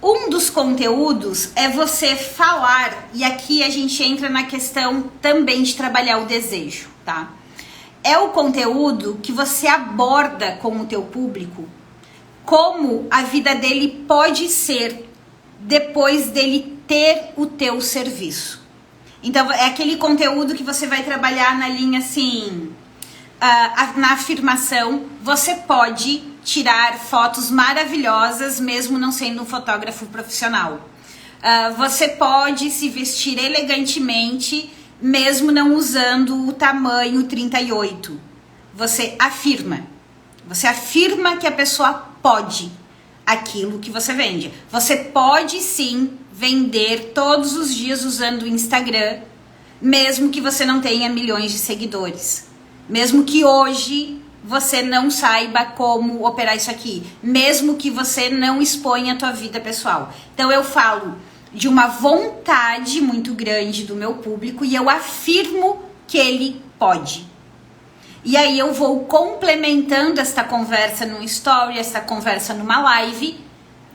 Um dos conteúdos é você falar, e aqui a gente entra na questão também de trabalhar o desejo, tá? É o conteúdo que você aborda com o teu público, como a vida dele pode ser depois dele ter o teu serviço. Então, é aquele conteúdo que você vai trabalhar na linha assim, na afirmação, você pode tirar fotos maravilhosas, mesmo não sendo um fotógrafo profissional. Você pode se vestir elegantemente, mesmo não usando o tamanho 38. Você afirma. Você afirma que a pessoa pode aquilo que você vende. Você pode sim vender todos os dias usando o Instagram, mesmo que você não tenha milhões de seguidores. Mesmo que hoje você não saiba como operar isso aqui. Mesmo que você não exponha a tua vida pessoal. Então eu falo de uma vontade muito grande do meu público e eu afirmo que ele pode. E aí eu vou complementando esta conversa num story, essa conversa numa live,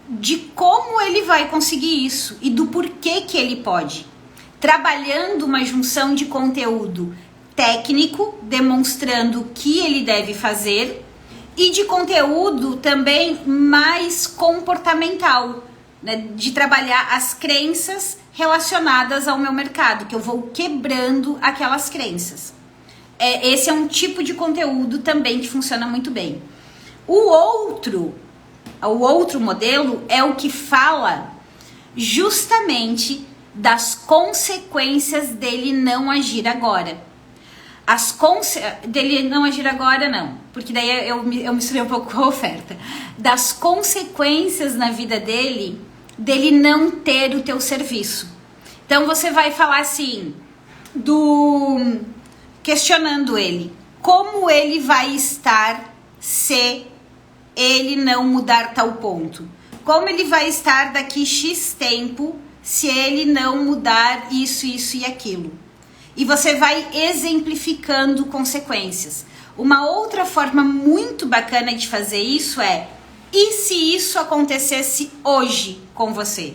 de como ele vai conseguir isso e do porquê que ele pode. Trabalhando uma junção de conteúdo técnico, demonstrando o que ele deve fazer, e de conteúdo também mais comportamental, né? De trabalhar as crenças relacionadas ao meu mercado, que eu vou quebrando aquelas crenças. Esse é um tipo de conteúdo também que funciona muito bem. O outro modelo é o que fala justamente das consequências dele não agir agora. Dele não agir agora não, porque daí eu misturei um pouco com a oferta. Das consequências na vida dele não ter o teu serviço. Então você vai falar assim, questionando ele, como ele vai estar se ele não mudar tal ponto? Como ele vai estar daqui X tempo se ele não mudar isso, isso e aquilo? E você vai exemplificando consequências. Uma outra forma muito bacana de fazer isso é: e se isso acontecesse hoje com você?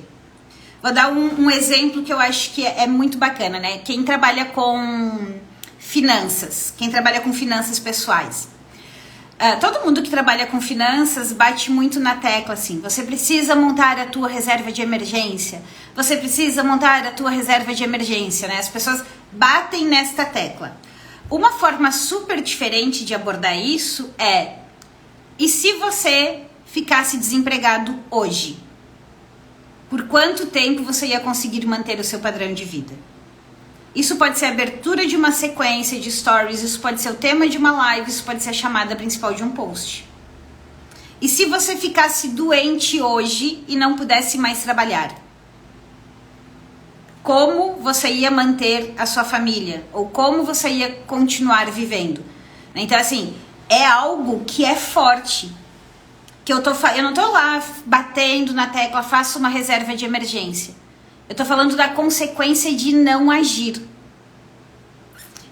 Vou dar um exemplo que eu acho que é muito bacana, né? Quem trabalha com finanças, quem trabalha com finanças pessoais. Todo mundo que trabalha com finanças bate muito na tecla assim: você precisa montar a tua reserva de emergência, você precisa montar a tua reserva de emergência, né? As pessoas batem nesta tecla. Uma forma super diferente de abordar isso é: e se você ficasse desempregado hoje? Por quanto tempo você ia conseguir manter o seu padrão de vida? Isso pode ser a abertura de uma sequência de stories, isso pode ser o tema de uma live, isso pode ser a chamada principal de um post. E se você ficasse doente hoje e não pudesse mais trabalhar? Como você ia manter a sua família? Ou como você ia continuar vivendo? Então, assim, é algo que é forte. Que eu não tô lá batendo na tecla, faço uma reserva de emergência. Eu tô falando da consequência de não agir.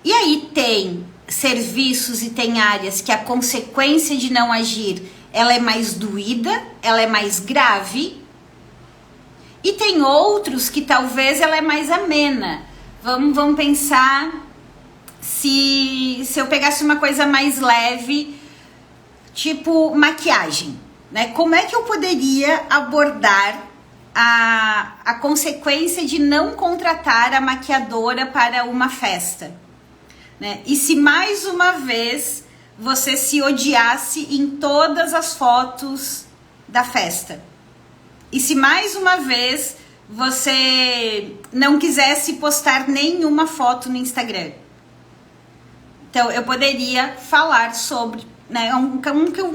E aí tem serviços e tem áreas que a consequência de não agir, ela é mais doída, ela é mais grave. E tem outros que talvez ela é mais amena. Vamos pensar se eu pegasse uma coisa mais leve, tipo maquiagem, né? Como é que eu poderia abordar a consequência de não contratar a maquiadora para uma festa, né? E se mais uma vez você se odiasse em todas as fotos da festa? E se mais uma vez você não quisesse postar nenhuma foto no Instagram? Então eu poderia falar sobre, né, um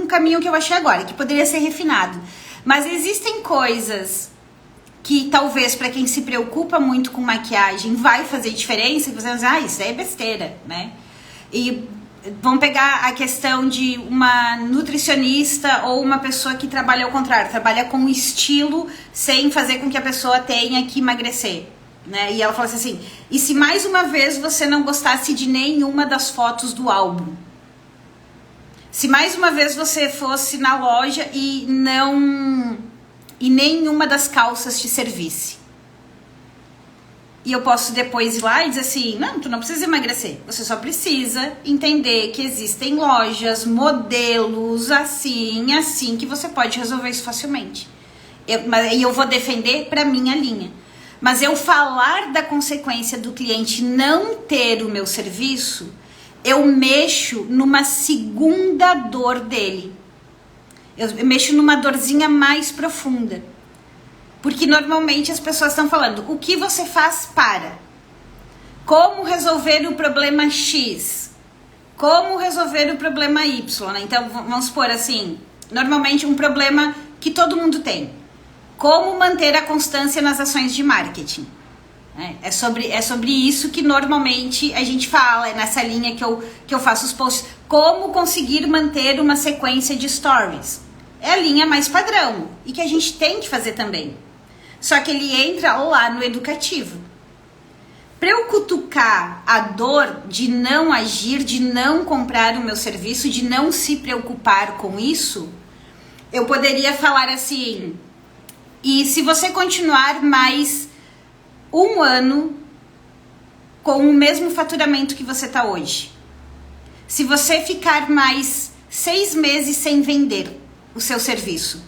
caminho que eu achei agora, que poderia ser refinado. Mas existem coisas que talvez para quem se preocupa muito com maquiagem vai fazer diferença, e você vai dizer: isso é besteira, né? E vamos pegar a questão de uma nutricionista ou uma pessoa que trabalha ao contrário, trabalha com estilo sem fazer com que a pessoa tenha que emagrecer, né? E ela fala assim: e se mais uma vez você não gostasse de nenhuma das fotos do álbum? Se mais uma vez você fosse na loja e nenhuma das calças te servisse? E eu posso depois ir lá e dizer assim: não, tu não precisa emagrecer. Você só precisa entender que existem lojas, modelos, assim, que você pode resolver isso facilmente. E eu vou defender para minha linha. Mas eu falar da consequência do cliente não ter o meu serviço, eu mexo numa segunda dor dele. Eu mexo numa dorzinha mais profunda. Porque normalmente as pessoas estão falando: o que você faz para? Como resolver o problema X? Como resolver o problema Y? Né? Então, vamos supor assim, normalmente um problema que todo mundo tem: como manter a constância nas ações de marketing? É sobre isso que normalmente a gente fala, é nessa linha que eu faço os posts. Como conseguir manter uma sequência de stories? É a linha mais padrão e que a gente tem que fazer também. Só que ele entra lá no educativo. Para eu cutucar a dor de não agir, de não comprar o meu serviço, de não se preocupar com isso, eu poderia falar assim: e se você continuar mais um ano com o mesmo faturamento que você está hoje? Se você ficar mais 6 meses sem vender o seu serviço,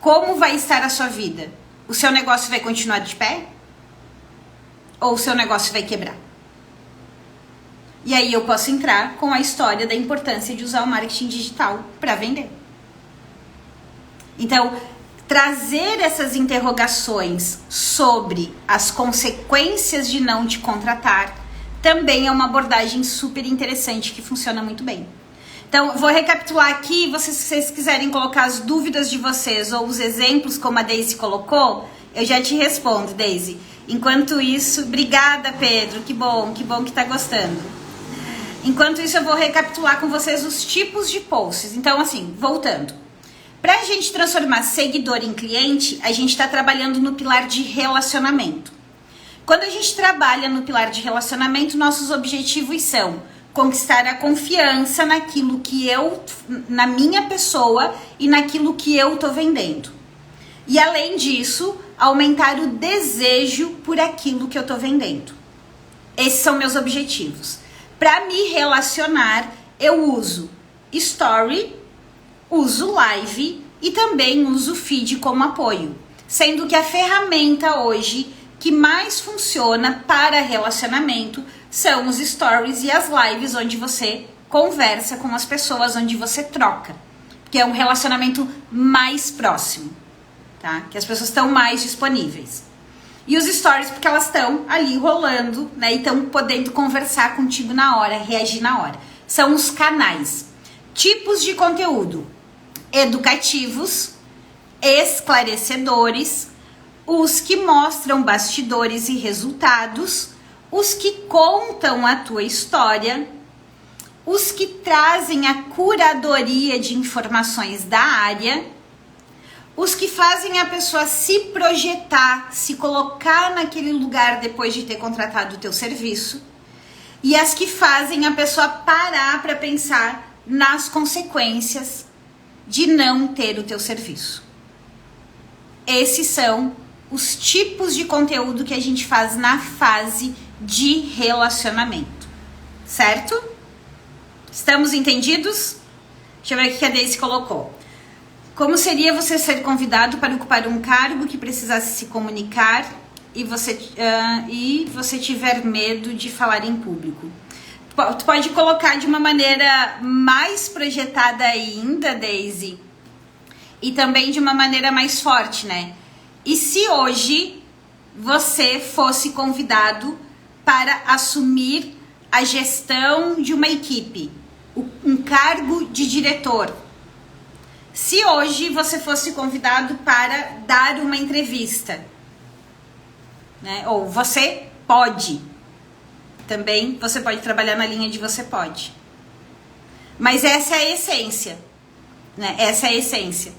como vai estar a sua vida? O seu negócio vai continuar de pé? Ou o seu negócio vai quebrar? E aí eu posso entrar com a história da importância de usar o marketing digital para vender. Então, trazer essas interrogações sobre as consequências de não te contratar também é uma abordagem super interessante que funciona muito bem. Então, vou recapitular aqui. Se vocês quiserem colocar as dúvidas de vocês ou os exemplos como a Daisy colocou, eu já te respondo, Daisy. Enquanto isso, obrigada, Pedro. Que bom que tá gostando. Enquanto isso, eu vou recapitular com vocês os tipos de posts. Então, assim, voltando. Para a gente transformar seguidor em cliente, a gente está trabalhando no pilar de relacionamento. Quando a gente trabalha no pilar de relacionamento, nossos objetivos são conquistar a confiança naquilo que na minha pessoa e naquilo que eu tô vendendo. E além disso, aumentar o desejo por aquilo que eu tô vendendo. Esses são meus objetivos. Para me relacionar, eu uso story, uso live e também uso feed como apoio. Sendo que a ferramenta hoje que mais funciona para relacionamento são os stories e as lives, onde você conversa com as pessoas, onde você troca. Que é um relacionamento mais próximo, tá? Que as pessoas estão mais disponíveis. E os stories, porque elas estão ali rolando, né? E estão podendo conversar contigo na hora, reagir na hora. São os canais. Tipos de conteúdo: educativos, esclarecedores, os que mostram bastidores e resultados, os que contam a tua história, os que trazem a curadoria de informações da área, os que fazem a pessoa se projetar, se colocar naquele lugar depois de ter contratado o teu serviço, e as que fazem a pessoa parar para pensar nas consequências de não ter o teu serviço. Esses são os tipos de conteúdo que a gente faz na fase de relacionamento, certo? Estamos entendidos? Deixa eu ver o que a Daisy colocou. Como seria você ser convidado para ocupar um cargo que precisasse se comunicar e você tiver medo de falar em público? Tu pode colocar de uma maneira mais projetada ainda, Daisy, e também de uma maneira mais forte, né? E se hoje você fosse convidado para assumir a gestão de uma equipe, um cargo de diretor? Se hoje você fosse convidado para dar uma entrevista, né? Ou você pode, também você pode trabalhar na linha de você pode. Mas essa é a essência, né? Essa é a essência.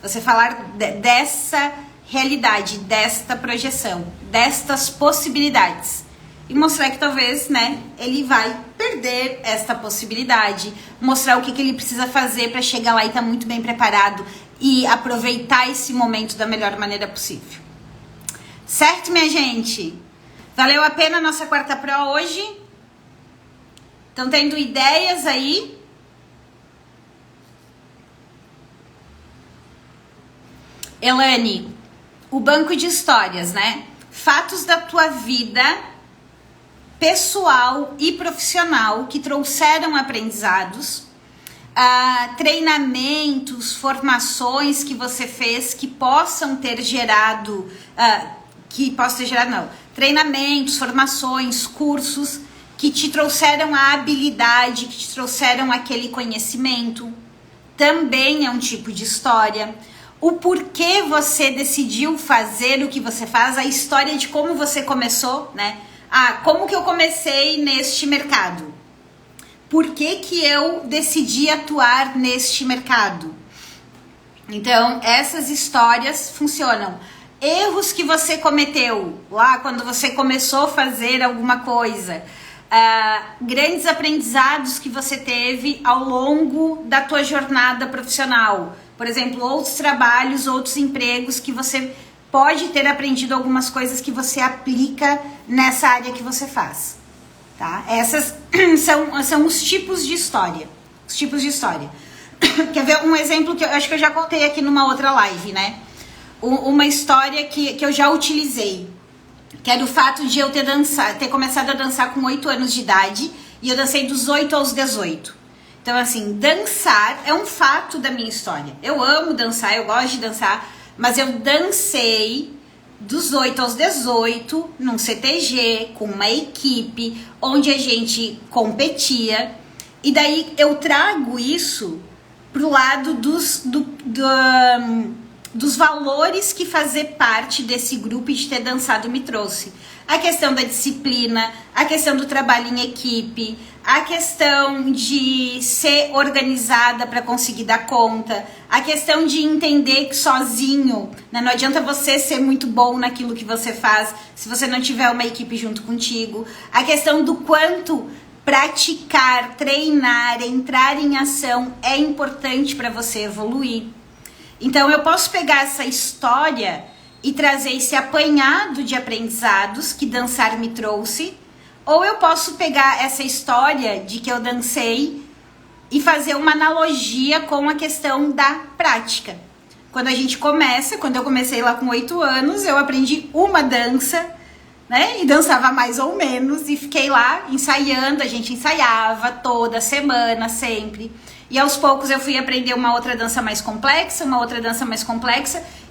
Você falar dessa realidade, desta projeção, destas possibilidades. E mostrar que talvez, né, ele vai perder esta possibilidade. Mostrar o que ele precisa fazer para chegar lá e estar muito bem preparado e aproveitar esse momento da melhor maneira possível. Certo, minha gente? Valeu a pena a nossa quarta pro hoje? Estão tendo ideias aí? Elane, o banco de histórias, né? Fatos da tua vida pessoal e profissional que trouxeram aprendizados, treinamentos, formações que você fez que possam ter gerado, treinamentos, formações, cursos que te trouxeram a habilidade, que te trouxeram aquele conhecimento, também é um tipo de história. O porquê você decidiu fazer o que você faz, a história de como você começou, né? Como que eu comecei neste mercado? Por que que eu decidi atuar neste mercado? Então, essas histórias funcionam. Erros que você cometeu lá quando você começou a fazer alguma coisa. Grandes aprendizados que você teve ao longo da tua jornada profissional. Por exemplo, outros trabalhos, outros empregos que você pode ter aprendido algumas coisas que você aplica nessa área que você faz, tá? Essas são os tipos de história. Os tipos de história. Quer ver um exemplo que eu acho que eu já contei aqui numa outra live, né? Uma história que eu já utilizei, que era o fato de eu ter começado a dançar com 8 anos de idade, e eu dancei dos 8 aos 18. Então, assim, dançar é um fato da minha história. Eu amo dançar, eu gosto de dançar, mas eu dancei dos 8 aos 18 num CTG, com uma equipe, onde a gente competia. E daí eu trago isso pro lado dos valores que fazer parte desse grupo e de ter dançado me trouxe. A questão da disciplina, a questão do trabalho em equipe, a questão de ser organizada para conseguir dar conta, a questão de entender que sozinho, né, não adianta você ser muito bom naquilo que você faz se você não tiver uma equipe junto contigo, a questão do quanto praticar, treinar, entrar em ação é importante para você evoluir. Então eu posso pegar essa história e trazer esse apanhado de aprendizados que dançar me trouxe, ou eu posso pegar essa história de que eu dancei e fazer uma analogia com a questão da prática. Quando a gente começa, quando eu comecei lá com 8 anos, eu aprendi uma dança, né? E dançava mais ou menos e fiquei lá ensaiando, a gente ensaiava toda semana, sempre. E aos poucos eu fui aprender uma outra dança mais complexa,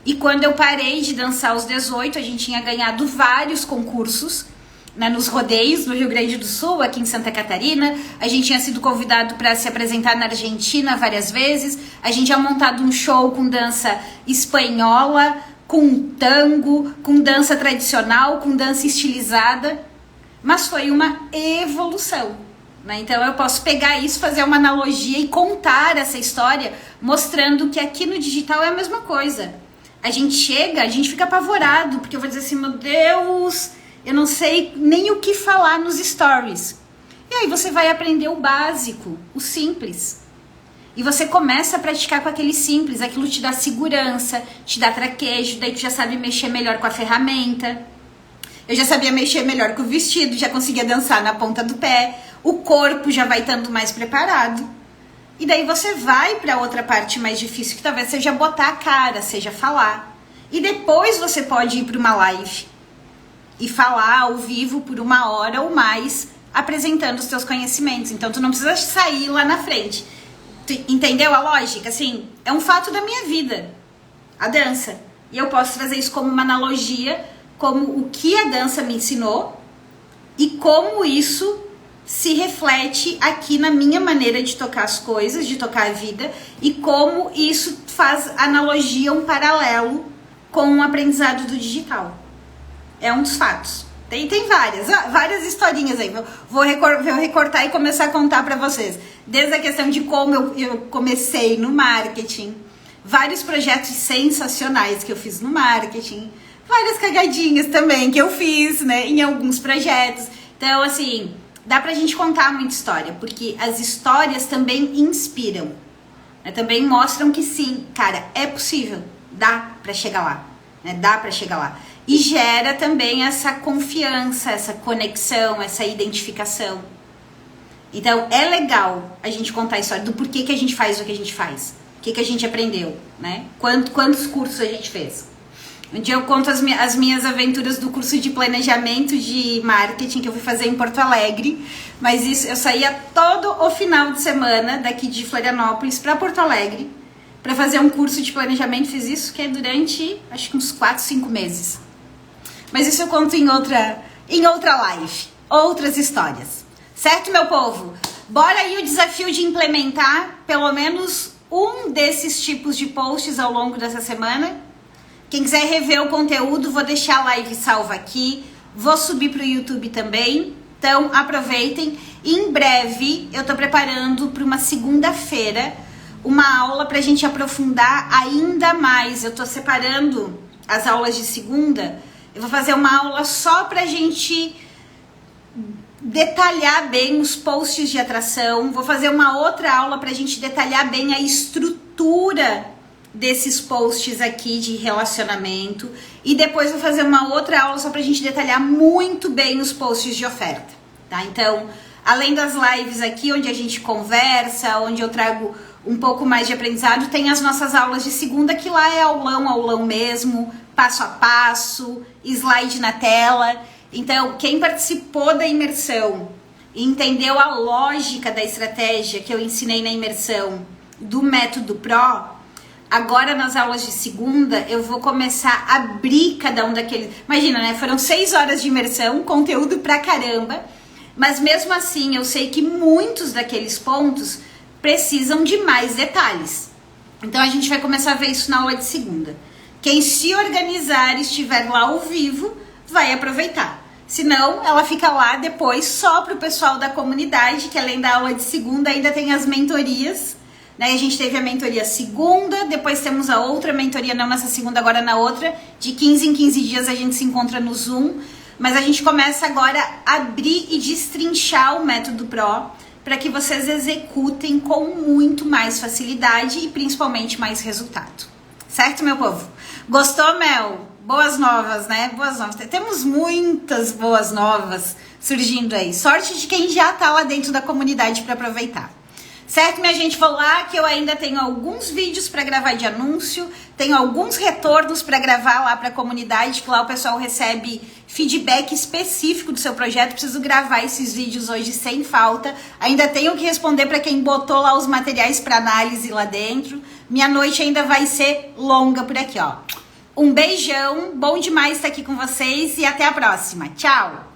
e quando eu parei de dançar aos 18, a gente tinha ganhado vários concursos, né, nos rodeios do Rio Grande do Sul, aqui em Santa Catarina. A gente tinha sido convidado para se apresentar na Argentina várias vezes. A gente tinha montado um show com dança espanhola, com tango, com dança tradicional, com dança estilizada. Mas foi uma evolução, né? Então eu posso pegar isso, fazer uma analogia e contar essa história, mostrando que aqui no digital é a mesma coisa. A gente chega, a gente fica apavorado, porque eu vou dizer assim, meu Deus, eu não sei nem o que falar nos stories. E aí você vai aprender o básico, o simples. E você começa a praticar com aquele simples, aquilo te dá segurança, te dá traquejo, daí tu já sabe mexer melhor com a ferramenta. Eu já sabia mexer melhor com o vestido, já conseguia dançar na ponta do pé, o corpo já vai estando mais preparado. E daí você vai para outra parte mais difícil, que talvez seja botar a cara, seja falar. E depois você pode ir para uma live e falar ao vivo por 1 hora ou mais, apresentando os teus conhecimentos. Então, tu não precisa sair lá na frente. Tu entendeu a lógica? Assim, é um fato da minha vida, a dança. E eu posso trazer isso como uma analogia, como o que a dança me ensinou e como isso se reflete aqui na minha maneira de tocar as coisas, de tocar a vida, e como isso faz analogia, um paralelo com o aprendizado do digital. É um dos fatos. Tem várias historinhas aí. Vou recortar e começar a contar para vocês. Desde a questão de como eu comecei no marketing, vários projetos sensacionais que eu fiz no marketing, várias cagadinhas também que eu fiz, né, em alguns projetos. Então, assim, dá pra gente contar muita história, porque as histórias também inspiram, né, também mostram que sim, cara, é possível, dá pra chegar lá, né, dá pra chegar lá. E gera também essa confiança, essa conexão, essa identificação. Então, é legal a gente contar a história do porquê que a gente faz o que a gente faz. O que a gente aprendeu, né? Quantos cursos a gente fez. Um dia eu conto as minhas aventuras do curso de planejamento de marketing que eu fui fazer em Porto Alegre. Mas isso, eu saía todo o final de semana daqui de Florianópolis para Porto Alegre para fazer um curso de planejamento. Fiz isso que é durante, acho que uns 4, 5 meses. Mas isso eu conto em outra live, outras histórias. Certo, meu povo? Bora aí o desafio de implementar pelo menos um desses tipos de posts ao longo dessa semana. Quem quiser rever o conteúdo, vou deixar a live salva aqui. Vou subir para o YouTube também. Então, aproveitem. E em breve, eu tô preparando para uma segunda-feira uma aula para a gente aprofundar ainda mais. Eu tô separando as aulas de segunda. Eu vou fazer uma aula só pra gente detalhar bem os posts de atração. Vou fazer uma outra aula pra gente detalhar bem a estrutura desses posts aqui de relacionamento. E depois vou fazer uma outra aula só pra gente detalhar muito bem os posts de oferta, tá? Então, além das lives aqui, onde a gente conversa, onde eu trago um pouco mais de aprendizado, tem as nossas aulas de segunda, que lá é aulão mesmo, passo a passo, slide na tela. Então, quem participou da imersão e entendeu a lógica da estratégia que eu ensinei na imersão do método Pro, agora nas aulas de segunda eu vou começar a abrir cada um daqueles. Imagina, né? Foram 6 horas de imersão, conteúdo pra caramba, mas mesmo assim eu sei que muitos daqueles pontos precisam de mais detalhes. Então a gente vai começar a ver isso na aula de segunda. Quem se organizar e estiver lá ao vivo vai aproveitar. Senão, ela fica lá depois só para o pessoal da comunidade, que além da aula de segunda, ainda tem as mentorias. Né? A gente teve a mentoria segunda, depois temos a outra mentoria, não nessa segunda, agora na outra. De 15 em 15 dias a gente se encontra no Zoom. Mas a gente começa agora a abrir e destrinchar o método Pro para que vocês executem com muito mais facilidade e principalmente mais resultado. Certo, meu povo? Gostou, Mel? Boas novas, né? Boas novas. Temos muitas boas novas surgindo aí. Sorte de quem já tá lá dentro da comunidade para aproveitar. Certo, minha gente? Vou lá que eu ainda tenho alguns vídeos para gravar de anúncio, tenho alguns retornos para gravar lá para a comunidade, que lá o pessoal recebe feedback específico do seu projeto. Preciso gravar esses vídeos hoje sem falta. Ainda tenho que responder para quem botou lá os materiais para análise lá dentro. Minha noite ainda vai ser longa por aqui, ó. Um beijão, bom demais estar aqui com vocês e até a próxima. Tchau!